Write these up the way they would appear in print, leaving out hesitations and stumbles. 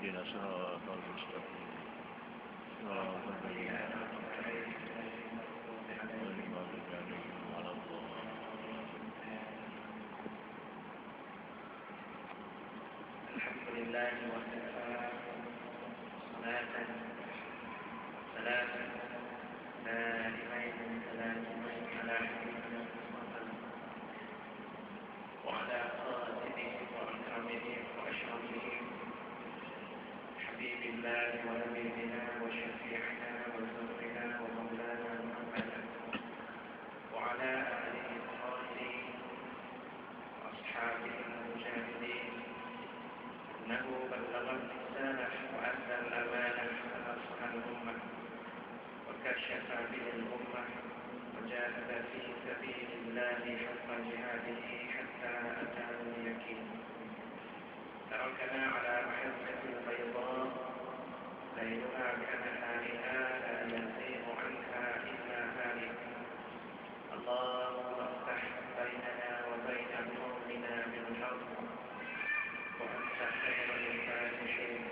اهدنا الصراط المستقيم صراط الذين أنعمت عليهم غير المغضوب عليهم ولا الضالين. الحمد لله وكفى صلاة سلاما دائمين متلازمين على حبيبنا محمد وعلى خاتمهم وأكرمهم وأشرفهم حبيب الله ونبينا وشفيعنا وزرنا ومولانا محمد وعلى آله الطاهرين وأصحابه المجاهدين إنه بلغ الرسالة وأدى الأمانة ونصح الأمة وكشف به الأمة وجاهد في سبيل الله حق جهاده حتى أتاه اليقين. تركنا على محجة البيضاء ليلها كنهارها لا يزيغ عنها إلا هالك. اللهم افتح بيننا وبين قومنا بالحق وأنت خير الفاتحين.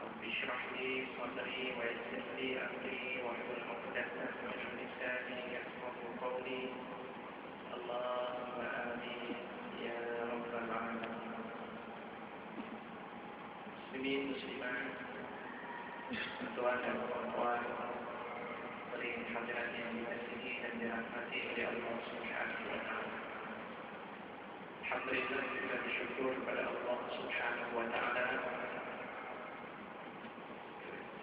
رب اشرح لي صدري ويسر لي أمري واحلل عقدة من لساني يفقهوا قولي. اللهم آمين يا رب العالمين. Muslimin muslimat, tuan dan puan, beri hadirat yang dikasihi dan dirahmati oleh Allah Subhanahu wa taala. Alhamdulillah, kita bersyukur kepada Allah Subhanahu wa taala.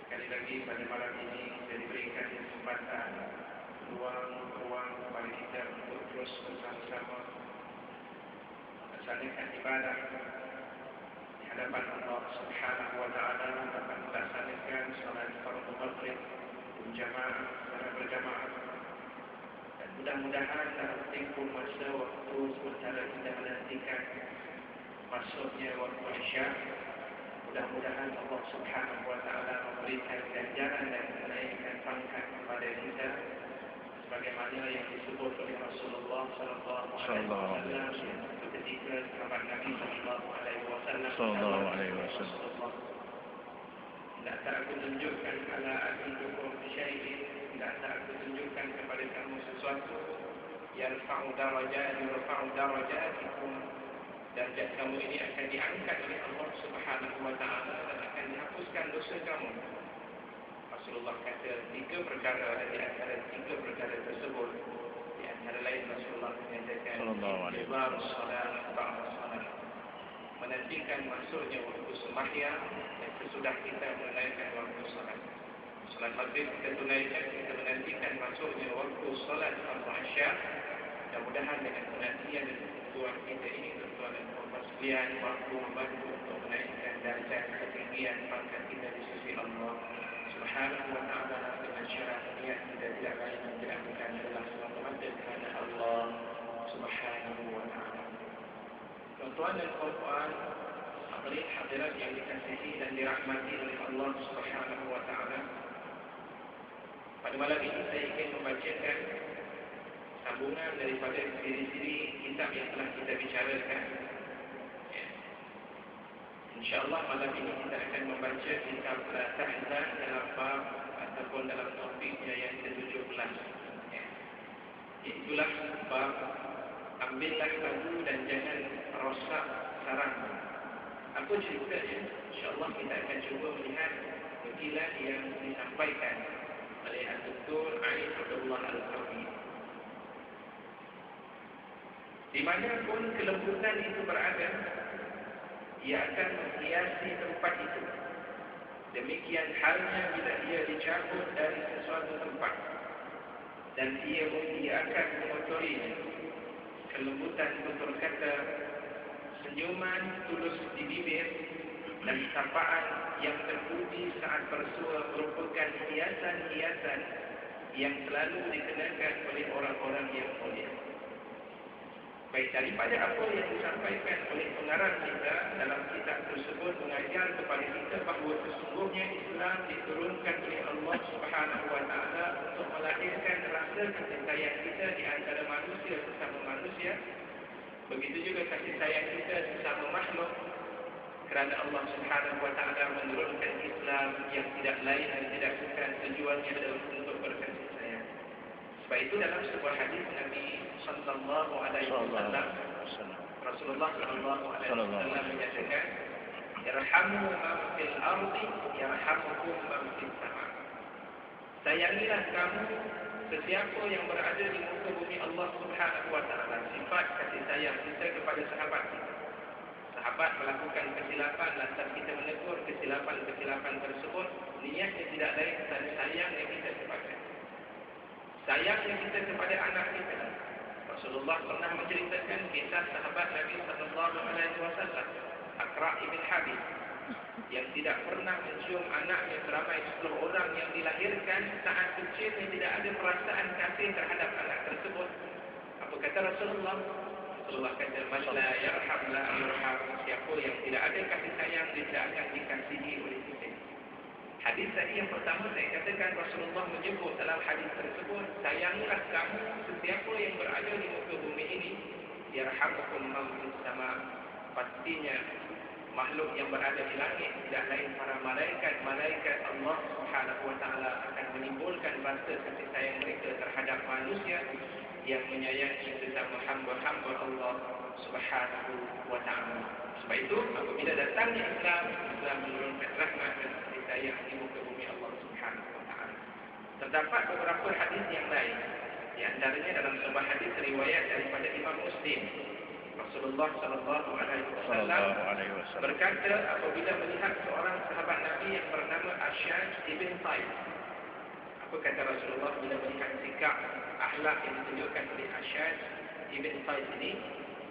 Sekali lagi pada malam ini kita diberikan kesempatan ruang kepada kita untuk terus bersama-sama melaksanakan ibadah di hadapan Allah Subhanahu wa taala, dapat melaksanakan salat fardu maghrib berjamaah secara berjamaah. Dan mudah-mudahan dalam tempoh masa waktu sementara kita menantikan masuknya waktu Isya, mudah-mudahan Allah Subhanahu wa taala memberikan ganjaran dan menaikkan pangkat kepada kita sebagaimana yang disebut oleh Rasulullah sallallahu alaihi wasallam ketika sahabat Nabi sallallahu alaihi wasallam tidak tak aku tunjukkan ala adukum syai'in, tidak tak aku tunjukkan kepada kamu sesuatu yarfa'u darajatikum, darjat kamu ini akan diangkat oleh Allah Subhanahu wa taala dan akan dihapuskan dosa kamu. Rasulullah kata 3 perkara, dan di antara 3 perkara tersebut, di antara lain Rasulullah menyatakan menantikan masuknya waktu sembahyang dan sesudah kita menunaikan waktu salat. Salat maghrib kita tunaikan, kita menantikan masuknya waktu salat al-Isya. Mudah-mudahan dengan penantian dan kebutuhan kita ini, tuan dan puan sekalian, mampu membantu untuk menaikkan darjat ketinggian pangkat kita di sisi Allah Subhanahu wa taala dengan syarat niat kita tidak lain dan tidak bukan adalah semata-mata kerana Allah Subhanahu wa taala. Tuan dan puan, hadirat yang dikasihi dan dirahmati oleh Allah Subhanahu wa taala, pada malam ini saya ingin membacakan sambungan daripada siri-siri kitab yang telah kita bicarakan. InsyaAllah malam ini kita akan membaca kitab La Tahzan dalam bab ataupun dalam topiknya yang ke-17. Itulah bab ambillah lagu dan jangan rosak sarangmu. Apa ceritanya? InsyaAllah kita akan cuba melihat nukilan yang disampaikan oleh Dr. Ali Abdullah Al-Qawi. Di mana pun kelembutan itu berada, ia akan menghiasi tempat itu. Demikian halnya bila ia dicabut dari sesuatu tempat, dan ia akan mengotorinya. Kelembutan tutur kata, senyuman tulus di bibir, dan sapaan yang terpuji saat bersua merupakan hiasan-hiasan yang selalu dikenakan oleh orang-orang yang mulia. Baik, daripada apa yang disampaikan oleh pengarang kita dalam kitab tersebut mengajar kepada kita bahawa sesungguhnya Islam diturunkan oleh Allah Subhanahu wa taala untuk melahirkan rasa kasih sayang kita di antara manusia sesama manusia. Begitu juga kasih sayang kita sesama makhluk. kerana Allah Subhanahu wa taala menurunkan Islam yang tidak lain dan tidak bukan tujuannya adalah untuk berkasih sayang. Sebab itu dalam sebuah hadis Nabi sallallahu alaihi wasallam, Rasulullah sallallahu alaihi wasallam menyatakan, "Irhamu man fil ardi yarhamukum man fis sama." Sayangilah kamu sesiapa yang berada di muka bumi Allah Subhanahu wa taala. Sifat kasih sayang kita kepada sahabat kita. Sahabat melakukan kesilapan, lantas kita menegur kesilapan tersebut, niatnya tidak lain dan sayangnya kita kepada sayangnya kita kepada anak kita. Rasulullah pernah menceritakan kisah sahabat Nabi sallallahu alaihi wasallam, Aqra ibn Habib, yang tidak pernah mencium anaknya seramai 10 orang yang dilahirkan saat kecilnya, tidak ada perasaan kasih terhadap anak tersebut. Apa kata Rasulullah? Rasulullah kata, "Man la yarham la yurham." Siapa yang tidak ada kasih sayang, dia tidak akan dikasihi oleh kita. Hadis tadi yang pertama saya katakan, Rasulullah menyebut dalam hadis tersebut, sayangilah kamu sesiapa yang berada di muka bumi ini, yarhamukum man fis sama. Pastinya makhluk yang berada di langit tidak lain para malaikat Allah Subhanahu wa taala akan menimbulkan rasa kasih sayang mereka terhadap manusia yang menyayangi sesama hamba-hamba Allah Subhanahu wa taala. Sebab itu apabila datangnya Islam menurunkan rahmat dan kasih sayang di muka bumi Allah Subhanahu wa taala. Terdapat beberapa hadis yang lain, di antaranya dalam sebuah hadis riwayat daripada Imam Muslim. Rasulullah sallallahu alaihi wasallam berkata apabila melihat seorang sahabat Nabi yang bernama Ashaj ibn Taib. Apa kata Rasulullah bila melihat sikap akhlak yang ditunjukkan oleh Ashaj ibn Taib ini?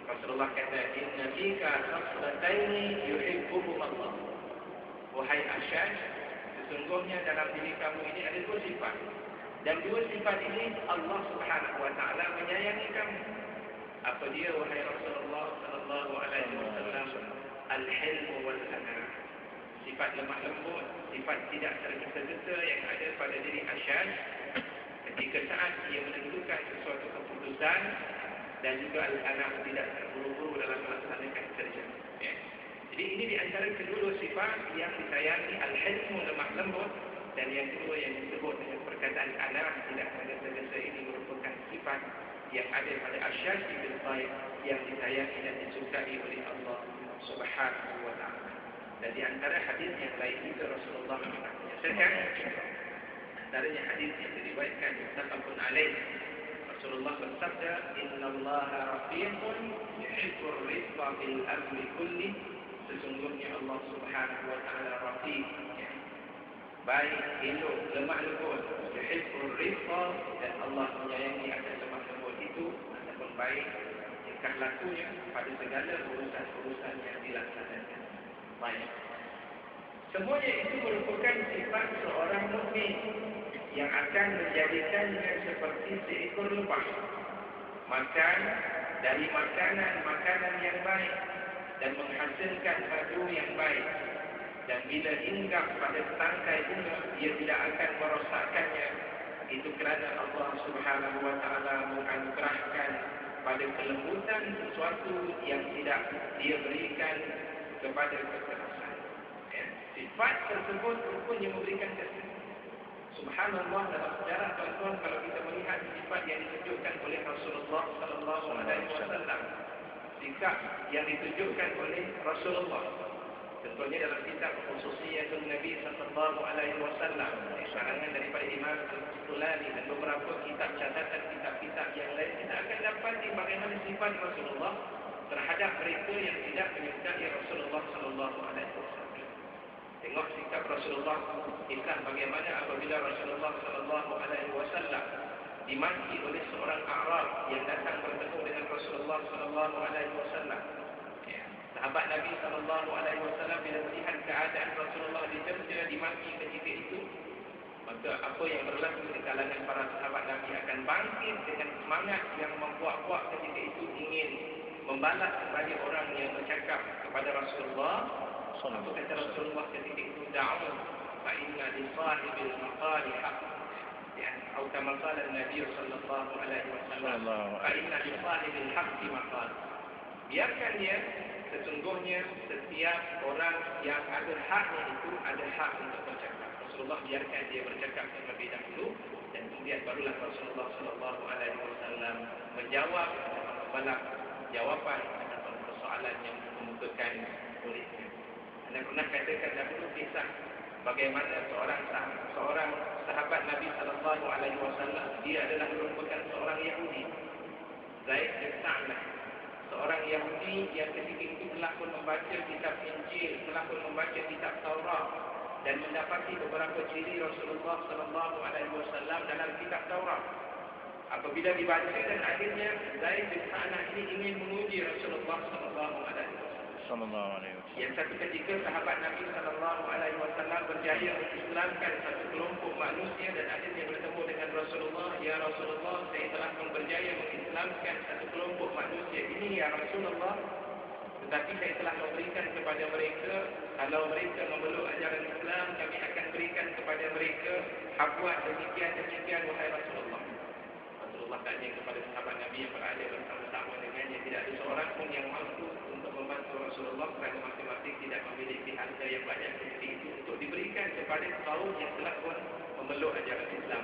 Rasulullah kata, "Inna fika khaslataini yuhibbuhum Allah." Wahai Ashaj, sesungguhnya dalam diri kamu ini ada 2 sifat. Dan 2 sifat ini Allah Subhanahu wa taala menyayangi kamu. Apa dia wahai Rasulullah sallallahu alaihi wasallam? Al-hilm wal anah. Sifat lemah lembut, sifat tidak tergesa-gesa yang ada pada diri Ashaj ketika saat ia menentukan sesuatu keputusan, dan juga al-anah, tidak terburu-buru dalam melaksanakan kerja. Ya. Jadi ini di antara kedua sifat yang disayangi, al-hilm lemah lembut, dan yang kedua yang disebut dengan perkataan anah, tidak tergesa-gesa, ini merupakan sifat yang ada pada Ashaj ibn Taib yang disayangi dan disukai oleh Allah Subhanahu wa taala. Dan di antara hadis yang lain juga Rasulullah menyatakan, antaranya hadis yang diriwayatkan muttafaqun alaih. Rasulullah bersabda, "Innallaha rafiqun yuhibbur rifqa fil amri kulli." Sesungguhnya Allah Subhanahu wa taala rafiq, baik, elok, lemah lembut, yuhibbur rifqa, dan Allah menyayangi akan lemah lembut itu ataupun baik tingkah lakunya pada segala urusan-urusan yang dilaksanakan. Baik. Semuanya itu merupakan sifat seorang mukmin yang akan menjadikannya seperti seekor lebah. Makan dari makanan yang baik dan menghasilkan madu yang baik. Dan bila hinggap pada tangkai bunga, dia tidak akan merosakkannya. Itu kerana Allah Subhanahu wa taala menganugerahkan pada kelembutan sesuatu yang tidak dia berikan kepada kekerasan. Ya. Sifat tersebut rupanya memberikan kesan. Subhanallah, dalam sejarah tuan-tuan, kalau kita melihat sifat yang ditunjukkan oleh Rasulullah sallallahu alaihi wasallam, sikap yang ditunjukkan oleh Rasulullah, tentunya dalam kitab Khususiyatun Nabi sallallahu alaihi wasallam, karangan daripada Imam Al-Qustulani dan beberapa kitab catatan kitab-kitab yang lain, kita akan dapati bagaimana sifat Rasulullah terhadap mereka yang tidak menyukai Rasulullah sallallahu alaihi wasallam. Tengok sikap Rasulullah, kisah bagaimana apabila Rasulullah sallallahu alaihi wasallam dimaki oleh seorang Arab yang datang bertemu dengan Rasulullah sallallahu alaihi wasallam. Sahabat Nabi sallallahu alaihi wasallam bila melihat keadaan Rasulullah diterjang dimaki ketika itu, maka apa yang berlaku di kalangan para sahabat Nabi akan bangkit dengan semangat yang membuat-buat ketika itu ingin membalas kepada orang yang bercakap kepada Rasulullah. Apa kata Rasulullah ketika itu? Da'u fa inna li sahibil maqali haqq. Ya, atau kama qala Nabi sallallahu alaihi wasallam, fa inna li sahibil haqqi maqal. Biarkan dia, sesungguhnya setiap orang yang ada haknya itu ada hak untuk bercakap. Rasulullah biarkan dia bercakap terlebih dahulu, dan kemudian barulah Rasulullah SAW menjawab dan membalas jawapan atas persoalan yang dikemukakan olehnya. Anda pernah katakan dahulu kisah bagaimana seorang sahabat Nabi SAW, dia adalah merupakan seorang Yahudi, Zaid bin Sa'lah, seorang Yahudi yang ketika itu telah pun membaca kitab Injil, telah pun membaca kitab Taurat, dan mendapati beberapa ciri Rasulullah SAW dalam kitab Taurat. Apabila dibaca, dan akhirnya Zaid bin Sa'lah ini ingin menguji Rasulullah SAW. Yang satu ketika sahabat Nabi SAW berjaya mengislamkan satu kelompok manusia, dan akhirnya bertemu dengan Rasulullah. Ya Rasulullah, saya telah pun berjaya mengislamkan satu kelompok manusia ini, ya Rasulullah. Tetapi saya telah memberikan kepada mereka, kalau mereka memeluk ajaran Islam, kami akan berikan kepada mereka habuat demikian, wahai Rasulullah. Rasulullah tanya kepada sahabat Nabi yang berada bersama-sama dengannya, tidak ada seorang pun yang mampu untuk membantu Rasulullah kerana masing-masing tidak memiliki harta yang banyak seperti itu untuk diberikan kepada kaum yang telah pun memeluk ajaran Islam.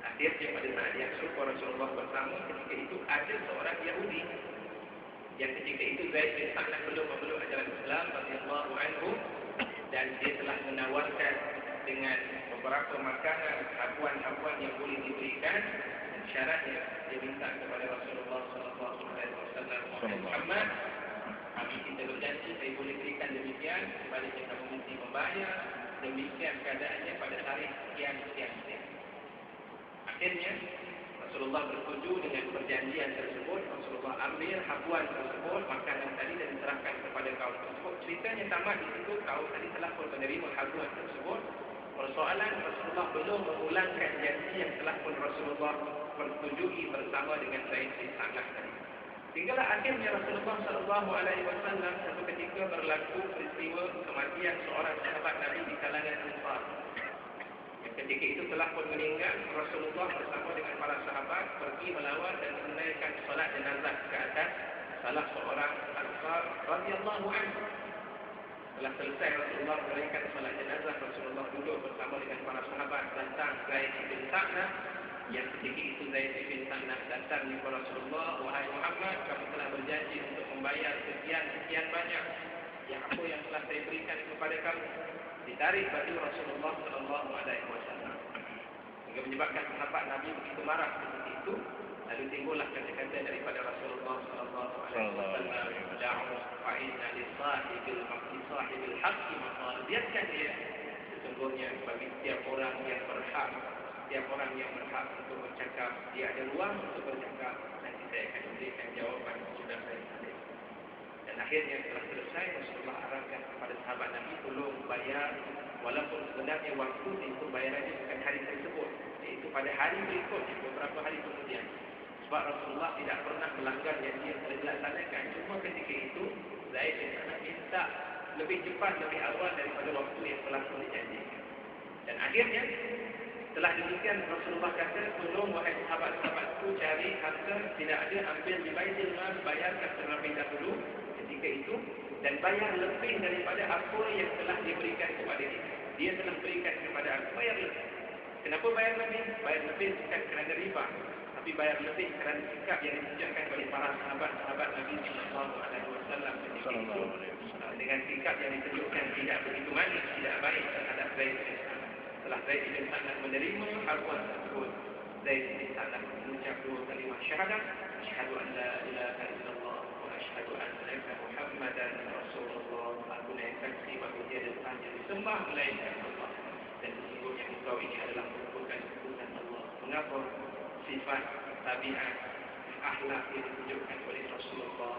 Akhirnya pada saat yang syukur Rasulullah bersama, ketika itu ada seorang Yahudi yang ketika itu Zaid bin Sa'lah belum memeluk ajaran Islam radhiyallahu anhu, dan dia telah menawarkan dengan beberapa makanan, habuan-habuan yang boleh diberikan, dan syaratnya dia minta kepada Rasulullah SAW, Muhammad, kami kita berjanji saya boleh berikan demikian, sebaliknya kamu mesti membayar demikian keadaannya pada tarikh sekian. Akhirnya Rasulullah bersetuju dengan perjanjian tersebut. Rasulullah ambil habuan tersebut, makanan tadi, dan diserahkan kepada kaum tersebut. Ceritanya tamat di situ, kaum tadi telah pun menerima habuan tersebut. Persoalan, Rasulullah belum mengulangkan janji yang telah pun Rasulullah persetujui bersama dengan Zaid bin Sa'lah tadi. Sehinggalah akhirnya Rasulullah SAW satu ketika berlaku peristiwa kematian seorang sahabat Nabi di kalangan Ansar. Ketika itu telah pun meninggal, Rasulullah bersama dengan para sahabat pergi melawat dan menunaikan solat jenazah ke atas salah seorang Ansar radhiyallahu anhu. Setelah selesai Rasulullah menunaikan solat jenazah, Rasulullah duduk bersama dengan para sahabat. Datang Zaid bin Sa'lah, yang ketika itu Zaid bin Sa'lah datang kepada Rasulullah, wahai Muhammad, kamu telah berjanji untuk membayar sekian banyak yang apa yang telah saya berikan kepada kamu. Ditarik baju Rasulullah SAW, hingga menyebabkan sahabat Nabi begitu marah seperti itu. Lalu timbullah kata-kata daripada Rasulullah SAW, da'u fa'inna lisahibil haqqi maqal. Biarkan dia, sesungguhnya bagi setiap orang yang berhak, untuk bercakap, dia ada ruang untuk bercakap. Nanti saya akan memberikan jawapan sudah saya tadi. Dan akhirnya setelah selesai, Rasulullah arahkan kepada sahabat Nabi tolong bayar, walaupun sebenarnya waktu untuk bayarannya bukan hari tersebut, iaitu pada hari berikutnya, beberapa hari kemudian. Sebab Rasulullah tidak pernah melanggar janji yang telah dilaksanakan. Cuma ketika itu Zaid bin Sa'lah minta lebih cepat, lebih awal daripada waktu yang telah dijanjikan. Dan akhirnya setelah demikian Rasulullah kata, tolong wahai sahabat-sahabatku cari harta, tidak ada, ambil di Baitul Mal, bayarkan terlebih dahulu ketika itu, dan bayar lebih daripada apa yang telah diberikan kepada dia. Dia telah berikan kepada aku, bayar lebih. Kenapa bayar lebih? Bayar lebih bukan kerana riba, tapi bayar lebih kerana sikap yang ditunjukkan oleh para sahabat-sahabat Nabi SAW ketika itu. Dengan sikap yang ditunjukkan tidak begitu manis, tidak baik terhadap Zaid bin Sa'lah. Setelah Zaid bin Sa'lah menerima habuan tersebut, Zaid bin Sa'lah mengucap dua kalimah syahadat, asyhadu an la ilaha illallah wa asyhadu annaka Muhammadan Rasulullah. Aku naik saksi bahawa tiada Tuhan yang disembah melainkan Allah, dan sesungguhnya engkau ini adalah merupakan utusan Allah. Mengapa sifat, tabiat, akhlak yang ditunjukkan oleh Rasulullah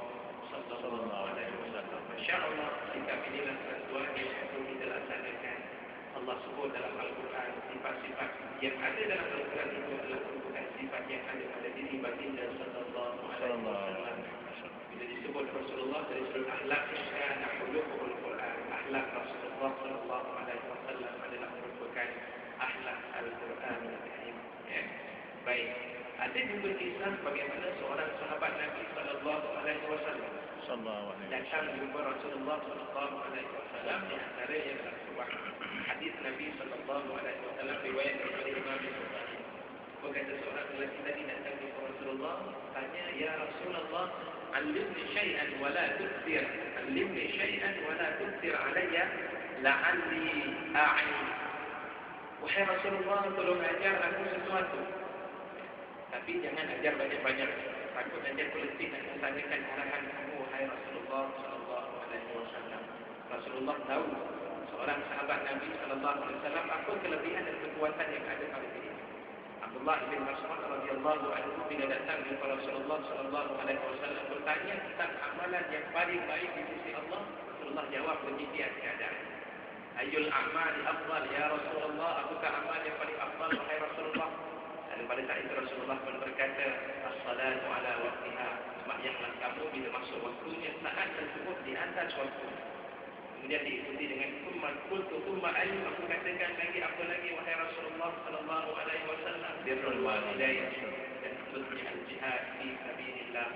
sallallahu alaihi wasallam. Masya-Allah, sikap inilah sesuatu yang perlu kita laksanakan. Allah sebut dalam Al-Quran sifat-sifat yang ada dalam Al-Quran itu adalah merupakan sifat yang ada pada diri baginda sallallahu alaihi wasallam. Bila disebut Rasulullah dari sudut akhlak, kana khuluqul Quran. Akhlak Rasulullah sallallahu alaihi wasallam adalah merupakan akhlak Al-Quran. Ya. Baik, Ada juga kisah bagaimana seorang sahabat Nabi sallallahu alaihi wasallam Sallallahu alaihi datang jumpa Rasulullah sallallahu alaihi wasallam. Di antaranya dalam sebuah hadis Nabi sallallahu alaihi wasallam riwayat dari Imam Bukhari. Berkata seorang lelaki tadi datang jumpa Rasulullah, tanya, "Ya Rasulullah, allimni syai'an wa la tukthir. Allimni syai'an wa la tukthir alayya la'alli a'in." Wahai Rasulullah, tolong ajar aku sesuatu. Tapi jangan ajar banyak-banyak. Takut nanti aku letih nak mentanyakan arahan kamu, wahai Rasulullah sallallahu alaihi wasallam. Rasulullah tahu seorang sahabat Nabi sallallahu alaihi wasallam apa kelebihan dan kekuatan yang ada pada diri. Abdullah bin Mas'ud radhiyallahu anhu bila datang kepada Rasulullah sallallahu alaihi wasallam bertanya tentang amalan yang paling baik di sisi Allah, Rasulullah jawab demikian keadaan. Ayyul a'mali afdal ya Rasulullah, apakah amal yang paling afdal wahai Rasulullah? Dan pada saat itu Rasulullah pun berkata, as-salatu ala waqtiha, sembahyanglah kamu bila masuk waktunya, saat tersebut di atas waktu. Kemudian diikuti dengan thumma ayyu, aku katakan lagi apa lagi wahai Rasulullah sallallahu alaihi wasallam? Birrul walidain, dan tentunya al-jihad fi sabilillah.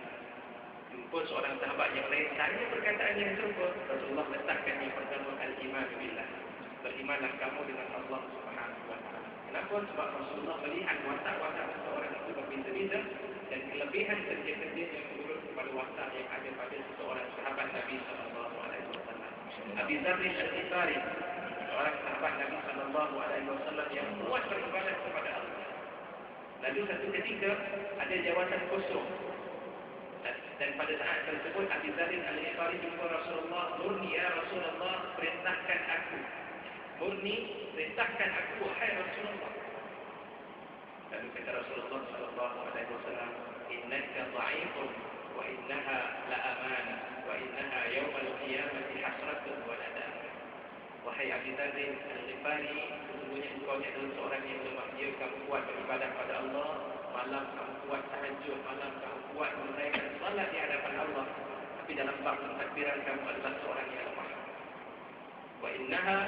Jumpa seorang sahabat yang lain tanya perkataan yang serupa, Rasulullah letakkan yang pertama al-iman billah. Berimanlah kamu dengan Allah Subhanahu wa taala. Kenapa? Sebab Rasulullah melihat watak-watak seseorang itu berbeza-beza dan kelebihan kerja-kerja yang menurut kepada watak yang ada pada seseorang sahabat Nabi sallallahu alaihi wasallam. Abi Dzar al-Ghifari, seorang sahabat Nabi sallallahu alaihi wasallam yang kuat beribadah kepada Allah. Lalu satu ketika ada jawatan kosong. Dan pada saat tersebut Abi Dzar al-Ghifari jumpa Rasulullah, "Murni ya Rasulullah, perintahkan aku." Murni, perintahkan aku wahai Rasulullah. Lalu kata Rasulullah sallallahu alaihi wasallam, "Innaka dha'ifun wa innaha la amanah wa innaha yawmal qiyamati hasratun wa nadam." Wahai Abi Dzar al-Ghifari, sesungguhnya engkau adalah seorang yang lemah. Dia kamu kuat beribadah pada Allah, malam kamu kuat tahajud, malam kamu kuat menunaikan salat di hadapan Allah. Tapi dalam bab takbiran kamu adalah seorang yang lemah. Wa innaha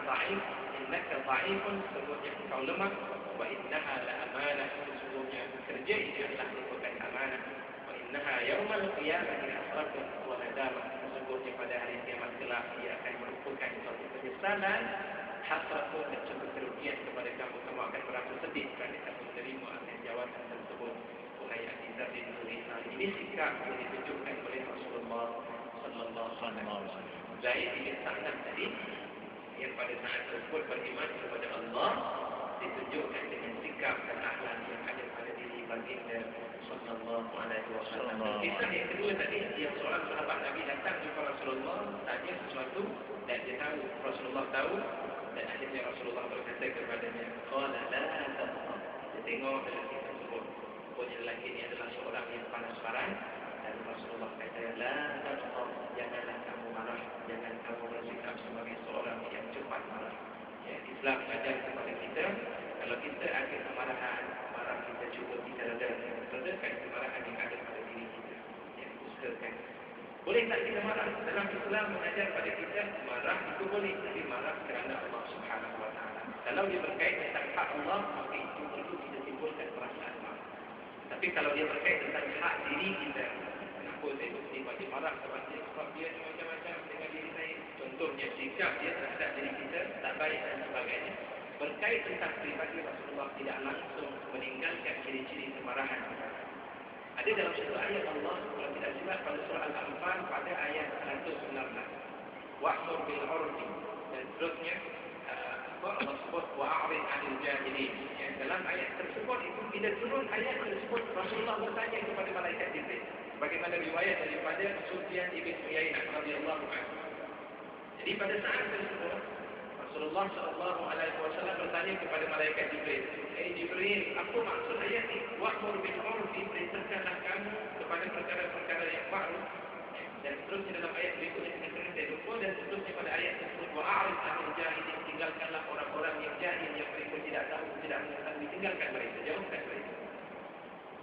dha'if, innaka dha'ifun, sesungguhnya engkau lemah. Wa innaha la amanah, sesungguhnya kerja ini adalah merupakan amanah. Wa innaha yawmal qiyamati hasratun wa nadamah, sesungguhnya pada hari kiamat kelak ia akan merupakan suatu penyesalan, hasratun, dan suatu kerugian kepada kamu. Kamu akan merasa sedih kerana kamu menerima akan jawatan tersebut. Wahai Abi Dzar al-Ghifari, ini sikap yang ditunjukkan oleh Rasulullah sallallahu alaihi wasallam. Zaid bin Sa'ad tadi yang pada saat tersebut beriman kepada Allah, ditunjukkan dengan sikap dan akhlak yang ada pada diri baginda sallallahu alaihi wasallam. Kisah yang kedua tadi, yang seorang sahabat Nabi datang jumpa Rasulullah, tanya sesuatu dan dia tahu, Rasulullah tahu, dan akhirnya Rasulullah berkata kepadanya, "Qala la taqaf." Dia tengok lelaki tersebut, rupanya lelaki ini adalah seorang yang panas-paran, dan Rasulullah kata, "La taqaf, janganlah kamu marah, jangan kamu bersikap sebagai seorang yang cepat marah." Ya, Islam ajar kepada kita, kalau kita ada kemarahan, marah kita cuba kita redakan kemarahan yang ada pada diri kita. Ya, usahakan. Boleh tak kita marah? Dalam Islam mengajar pada kita, marah itu boleh, tapi marah kerana Allah Subhanahu wa taala. Kalau dia berkait tentang hak Allah, maka itu perlu kita timbulkan perasaan marah. Tapi kalau dia berkait tentang hak diri kita, kenapa saya mesti wajib marah sebab dia macam-macam dengan diri saya? Contohnya sikap dia terhadap diri kita tak baik dan sebagainya. Berkait tentang pribadi, Rasulullah tidak langsung meninggalkan ciri-ciri kemarahan. Ada dalam satu ayat Allah, kalau tidak silap pada surah Al-Anfal pada ayat 119. Wa'mur bil 'urfi, dan seterusnya Allah sebut wa'rid 'anil jahilin. Ya, dalam ayat tersebut itu bila turun ayat tersebut, Rasulullah bertanya kepada malaikat Jibril. Bagaimana riwayat daripada Sufyan ibn Uyainah radhiyallahu anhu. Jadi pada saat tersebut Rasulullah sallallahu alaihi wasallam bertanya kepada malaikat Jibril, Jibril, apa maksud ayat ini? Wa'mur bil 'urfi, perintahkanlah kamu kepada perkara-perkara yang baru. Dan seterusnya dalam ayat berikutnya kita kena saya lupa, dan seterusnya pada ayat tersebut wa'rid 'anil jahilin, tinggalkanlah orang-orang yang jahil, yang mereka tidak tahu, tidak mengetahui, tinggalkan mereka, jauhkan mereka.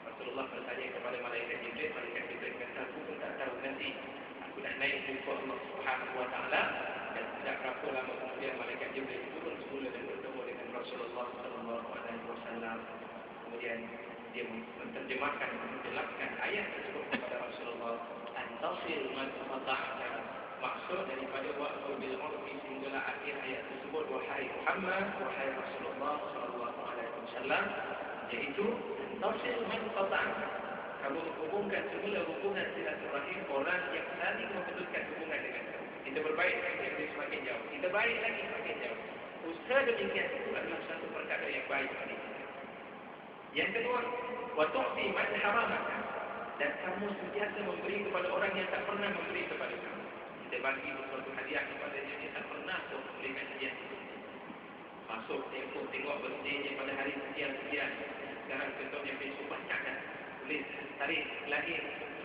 Rasulullah bertanya kepada malaikat Jibril kata, aku pun tak tahu, nanti aku nak naik jumpa Allah Subhanahu wa taala. Dan tidak berapa lama kemudian malaikat Jibril turun semula dan bertemu dengan Rasulullah sallallahu alaihi wasallam. kemudian dia menerjemahkan, menjelaskan ayat tersebut kepada Rasulullah. Antasil man qata'aka, maksud daripada wa'fu bil urfi sehinggalah akhir ayat tersebut, wahai Muhammad, wahai Rasulullah sallallahu alaihi wasallam, iaitu antasil man qata'aka, kamu hubungkan semula hubungan silaturahim orang yang saling memutuskan hubungan dengan kamu. Kita berbaik lagi, dia semakin jauh. Kita baik lagi, semakin jauh. Usaha demikian itu adalah satu perkara yang baik bagi kita. Yang kedua, wa tu'ti man haramaka, dan kamu sentiasa memberi kepada orang yang tak pernah memberi kepada kamu. Kita bagi sesuatu hadiah kepada dia, dia tak pernah pun memberikan hadiah itu. Masuk tempoh tengok birthday pada hari sekian-sekian. Sekarang contohnya Facebook banyak kan. Tulis tarikh lahir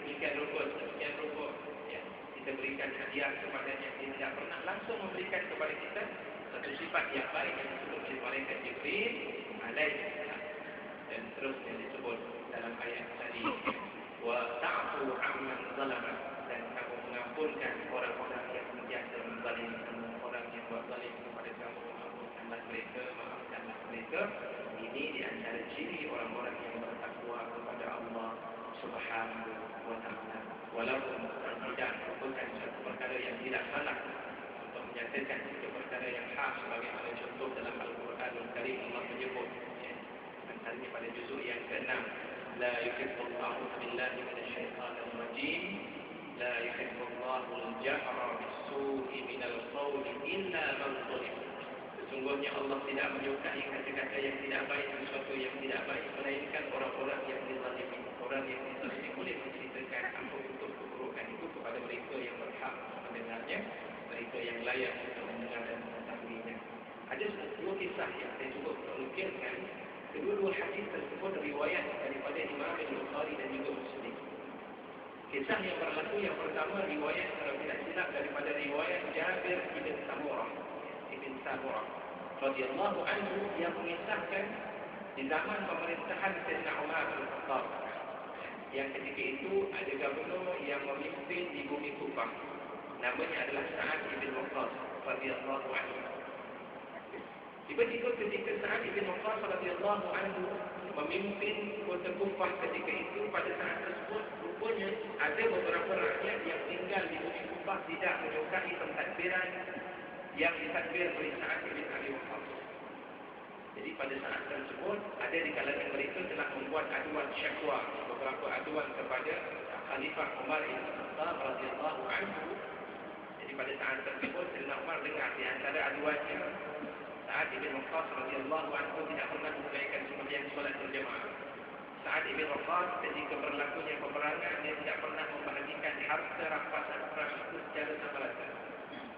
sekian rukun, sekian rukun. Ya, kita berikan hadiah kepadanya. Dia tidak pernah langsung memberikan kepada kita satu sifat yang baik yang disebut oleh malaikat Jibril alaihissalam. Dan terusnya disebut dalam ayat tadi, wa ta'fu 'amman zalama, dan kamu mengampunkan orang-orang yang sentiasa menzalimi kamu, orang yang buat zalim kepada kamu, ampunkanlah mereka, maafkanlah mereka. Ini di antara ciri orang-orang yang bertakwa kepada Allah Subhanahu wa taala. Walaupun tidak merupakan satu perkara yang tidak salah untuk menyatakan satu perkara yang hak, sebagaimana contoh dalam Al-Quranul Karim Allah menyebut antaranya pada juzuk yang ke-6, la yuhibbullahu billahi minasyaitanir rajim, la yuhibbullahu al-jahra bis-su'i minal qawli illa man zulim. Sesungguhnya Allah tidak menyukai kata-kata yang tidak baik, sesuatu yang tidak baik, melainkan orang-orang yang dizalimi. Orang yang dizalimi boleh menceritakan apa bentuk keburukan itu kepada mereka yang berhak mendengarnya, mereka yang layak untuk mendengar dan mengetahuinya. Ada dua kisah yang saya cuba melukirkan. Kedua-dua hadis tersebut riwayat daripada Imam Al-Bukhari dan juga Muslim. Kisah yang berlaku yang pertama riwayat, kalau tidak silap, daripada riwayat Jabir ibn Samurah radhiyallahu anhu, yang mengisahkan di zaman pemerintahan Sayyidina Umar Al-Khattab, yang ketika itu ada gubernur yang memimpin di bumi Kufah, namanya adalah Sa'ad ibn Waqqas radhiyallahu anhu. Tiba-tiba ketika Sa'ad ibn Waqqas radhiyallahu anhu memimpin kota Kufah ketika itu, pada saat tersebut rupanya ada beberapa rakyat yang tinggal di bumi Kufah tidak menyukai pentadbiran yang ditakbir oleh Sa'ad ibn Abi Waqqas. Jadi pada saat tersebut ada di kalangan mereka telah membuat aduan syakwa, beberapa aduan kepada Khalifah Umar ibn Khattab radhiyallahu anhu. Jadi pada saat tersebut Sayyidina Umar dengar di antara aduannya, Sa'ad ibn Waqqas radhiyallahu anhu tidak pernah menunaikan sembahyang solat berjamaah. Sa'ad ibn Waqqas ketika berlakunya peperangan, dia tidak pernah membahagikan harta rampasan perang itu secara sama rata.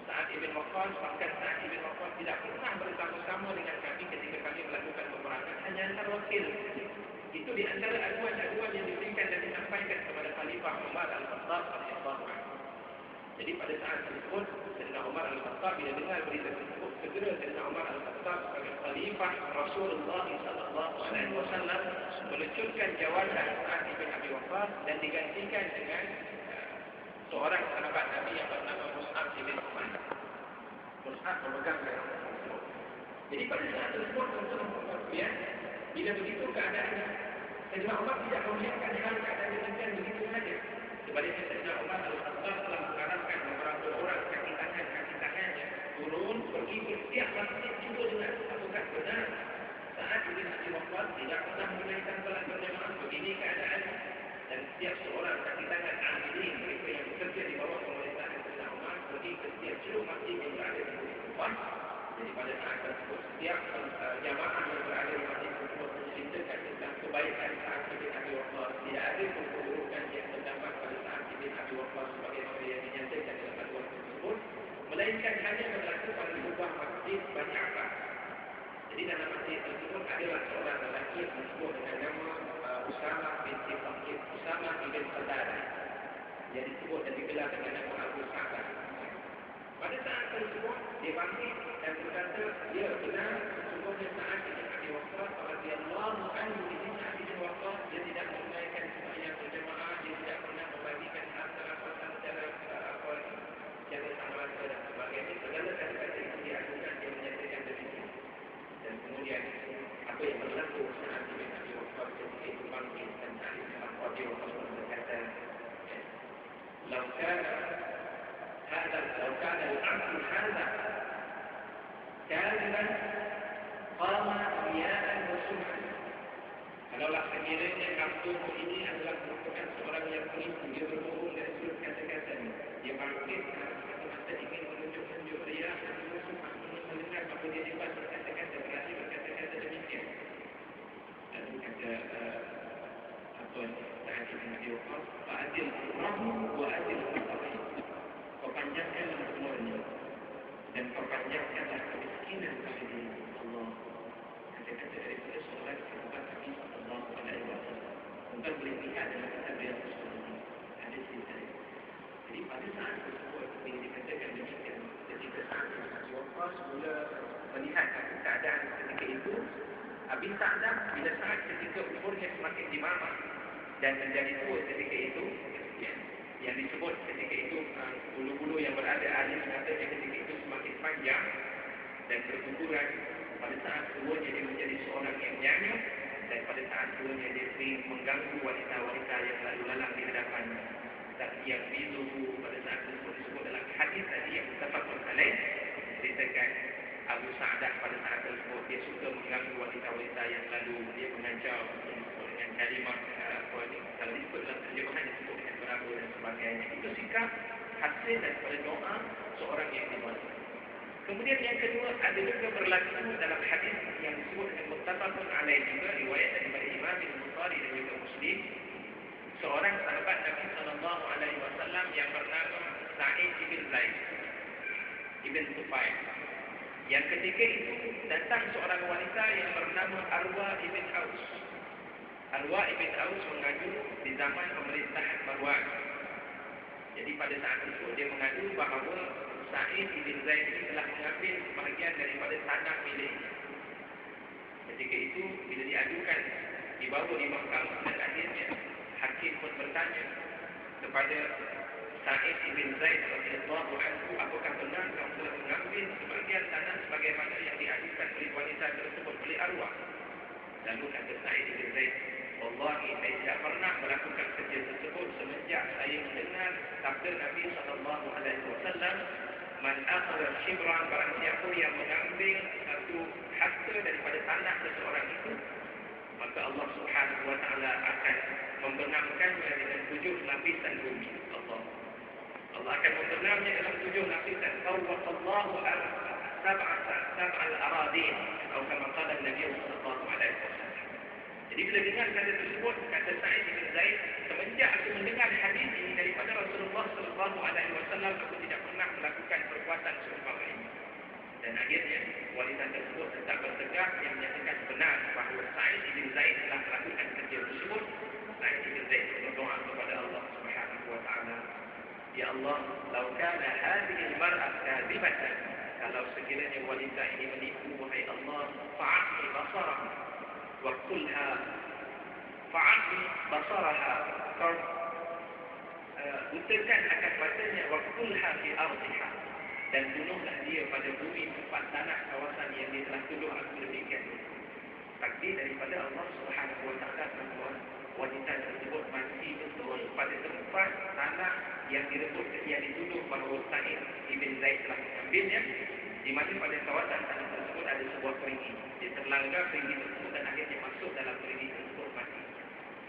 Sa'ad ibn Waqqas, bahkan Sa'ad ibn Waqqas tidak pernah bersama-sama dengan kami ketika kami melakukan peperangan, hanya antar wakil. Itu di antara aduan-aduan yang diberikan dan disampaikan kepada Khalifah Umar Al-Khattab radhiyallahu anhu. Jadi pada saat tersebut Sayyidina Umar Al-Khattab bila dengar berita tersebut, segera Sayyidina Umar Al-Khattab sebagai Khalifah Rasulullah sallallahu alaihi wasallam meluncurkan jawatan Sa'ad ibn Abi Waqqas dan digantikan dengan seorang sahabat Nabi yang bernama Mus'ab ibn Umair. Mus'ab memegang jawatan tersebut. Jadi pada saat tersebut kemudian bila begitu keadaannya, Sayyidina Umar tidak membiarkan hal keadaan demikian begitu saja. Sebaliknya Sayyidina Umar Al-Khattab telah mengarahkan beberapa orang kaki tangannya turun pergi ke setiap masjid cuba dengar apakah benar Sa'ad ibn Abi Waqqas tidak pernah menunaikan salat berjamaah. Begini keadaan, dan setiap seorang kaki tangan amilin, mereka yang bekerja di bawah pemerintahan Sayyidina Umar, pergi ke setiap seluruh masjid yang berada di Kufah. Jadi pada saat tersebut setiap jamaah yang berada di masjid tersebut menceritakan tentang kebaikan Sa'ad ibn Abi Waqqas. Tidak ada keburukan yang terdapat pada Sa'ad ibn Abi Waqqas sebagaimana yang dinyatakan dalam aduan tersebut, melainkan hanya berlaku pada sebuah masjid Bani Abbas. Jadi dalam masjid tersebut adalah seorang lelaki yang disebut dengan nama Usama ibn Qatadah, yang disebut dan digelar dengan nama Abu Sa'dah. Pada saat tersebut dia bangkit dan berkata, ya benar, sesungguhnya Sa'ad ibn Abi Waqqas radhiyallahu anhu, Sa'ad ibn Waqqas dia tidak menunaikan sembahyang berjamaah, dia tidak pernah membagikan harta rampasan secara sama rata dan sebagainya. Segala kata-kata itu diadukan, dia menyatakan demikian. Dan kemudian apa yang berlaku Sa'ad ibn Abi Waqqas لو كان العبد هذا كاذبا قام رياء وسمعة. Kalaulah sekiranya kampung ini adalah merupakan seorang yang penipu, dia berbohong dari seluruh kata-katanya, dia bangkit masa ingin menunjuk-nunjuk riak dan juga sumah ingin mendengar apa dia hebat berkata-kata, berani berkata-kata demikian. Lalu kata Sa'ad bin Abi Waqqas, fa'adil umrahu wa adil umrahu. Kau panjangkanlah umurnya dan kau panjangkanlah kemiskinan pada diri Allah. Kata-kata daripada seorang sahabat Nabi sallallahu alaihi wasallam. Bukan boleh lihat dalam kitab Riyadhus Shalihin. Hadis ini. Jadi pada saat tersebut bila dikatakan demikian, ketika Sa'ad bin Abi Waqqas mula melihat keadaan ketika itu, Abi Sa'dah bila Sa'ad ketika umurnya semakin dimamah dan menjadi tua ketika itu, yang disebut ketika itu bulu-bulu yang berada ahli mengatakan ketika itu semakin panjang dan berguguran. Pada saat tuanya dia menjadi seorang yang nyanyi, dan pada saat tuanya dia sering mengganggu wanita-wanita yang lalu lalang di hadapannya. Dan yang bizuhu pada saat tersebut disebut dalam hadis tadi yang muttafaqun alaih, ceritakan Abu Sa'dah pada saat tersebut dia suka mengganggu wanita-wanita yang lalu dia mengancam dengan kalimah kalau disebut dalam terjemahan disebut dengan beraba dan sebagainya. Itu sikap hasil daripada doa seorang yang dimaksud. Kemudian yang kedua ada juga berlaku dalam hadis yang disebut dengan muttafaqun alaih juga riwayat daripada Imam Al-Bukhari dan juga Muslim, seorang sahabat Nabi sallallahu alaihi wasallam yang bernama Sa'id bin Zaid ibn Tufail. Yang ketika itu datang seorang wanita yang bernama Arwa ibn Aus. Arwa ibn Aus mengadu di zaman pemerintahan Marwan. Jadi pada saat itu dia mengadu bahawa Sa'id bin Zaid ini telah mengambil sebahagian daripada tanah miliknya. Ketika itu bila diadukan, dibawa di mahkamah dan akhirnya hakim pun bertanya kepada Sa'id bin Zaid radhiyallahu anhu, apakah benar kamu telah mengambil sebahagian tanah sebagaimana yang diadukan oleh wanita tersebut oleh Arwah? Lalu kata Sa'id bin Zaid, wallahi saya tidak pernah melakukan kerja tersebut semenjak saya mendengar sabda Nabi sallallahu alaihi wasallam, man akhadha shibran, barang siapa yang mengambil satu harta daripada tanah seseorang itu, maka Allah Subhanahu wa taala akan membenamkannya dengan 7 lapisan bumi. Allah akan membenamnya dalam 7 lapisan. Tawwaqallahu sab'al aradin atau kama qala Nabi sallallahu alaihi wasallam. Jadi bila dengar kata tersebut, kata Sa'id bin Zaid, semenjak aku mendengar hadis ini daripada Rasulullah sallallahu alaihi wasallam, aku tidak pernah melakukan perbuatan seumpama ini. Dan akhirnya wanita tersebut tetap bertegas yang menyatakan benar bahawa Sa'id bin Zaid telah melakukan kerja tersebut. Sa'id bin Zaid berdoa kepada Allah Subhanahu wa taala, ya Allah, lau kana hadhihi al-mar'ah kadhibatan, kalau sekiranya wanita ini menipu, wahai Allah, fa'aqi basaraha wa qulha fa'aqi basaraha, kau butakan akan matanya, wa qulha fi ardiha, dan bunuhlah dia pada bumi tempat tanah kawasan yang dia telah tuduh aku demikian. Takdir daripada Allah Subhanahu wa taala bahawa wanita tersebut mati betul pada tempat tanah yang dituduh bahawa Sa'id bin Zaid telah mengambilnya, di mana pada kawasan tanah tersebut ada sebuah perigi. Dia terlanggar perigi tersebut dan akhirnya masuk dalam perigi tersebut mati.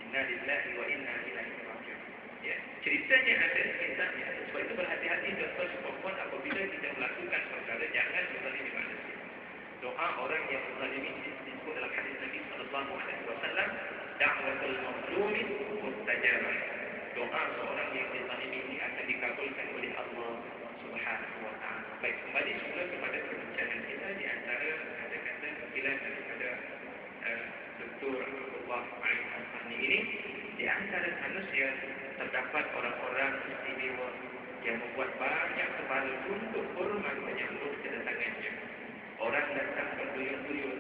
Inna lillahi wa inna ilaihi raji'un. Ya, ceritanya ada, kisahnya ada. Sebab itu berhati-hati tuan-tuan perempuan apabila kita melakukan perkara, jangan menzalimi manusia. Doa orang yang menzalimi disebut dalam hadis Nabi sallallahu alaihi wasallam, da'watul mazlumi mustajabah. Doa seorang yang dizalimi ini akan dikabulkan oleh Allah Subhanahu wa taala. Baik, kembali semula kepada perbincangan kita di antara kata-kata nukilan daripada Dr. Abdullah Ma'in Al-Fahmi ini, di antara manusia terdapat orang-orang istimewa yang membuat banyak kepala untuk hormat menyambut kedatangannya. Orang datang berduyun-duyun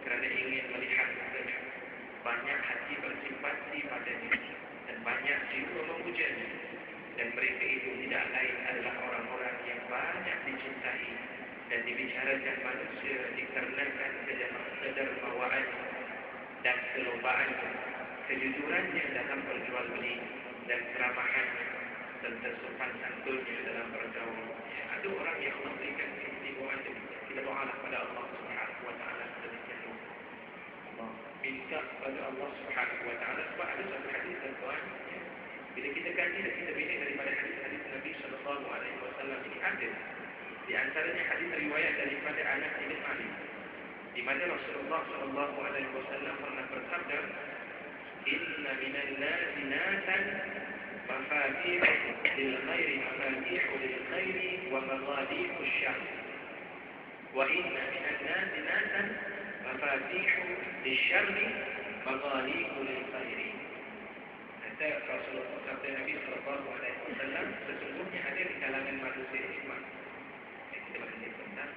kerana ingin melihat mukanya. Banyak hati bersimpati padanya dan banyak jiwa memujanya. Dan mereka itu tidak lain adalah orang-orang yang banyak dicintai dan dibicarakan manusia dikarenakan kedermawaannya dan kelombaannya, kejujurannya dalam berjual beli dan keramahannya, dan tersopan santunnya dalam bergaul. Ada orang yang Allah berikan keistimewaan kita doalah pada Allah Subhanahu wa taala sedemikian rupa. Allah minta pada Allah Subhanahu wa taala sebab ada satu hadis tuan. Bila kita kaji dan kita bilik daripada hadis-hadis Nabi sallallahu alaihi wasallam ini ada. Di antaranya hadis riwayat daripada Anas bin Malik di mana Rasulullah sallallahu alaihi wasallam pernah bersabda, "Inna minan nasi nasan mafatih lil khairi mafatih lil khairi wa maghaliq asy-syarr. Wa inna minan nasi nasan mafatih lisyarri maghaliq lil khairi." Kata Rasulullah sabda Nabi sallallahu alaihi wasallam, sesungguhnya ada di kalangan manusia ini kita masih tentang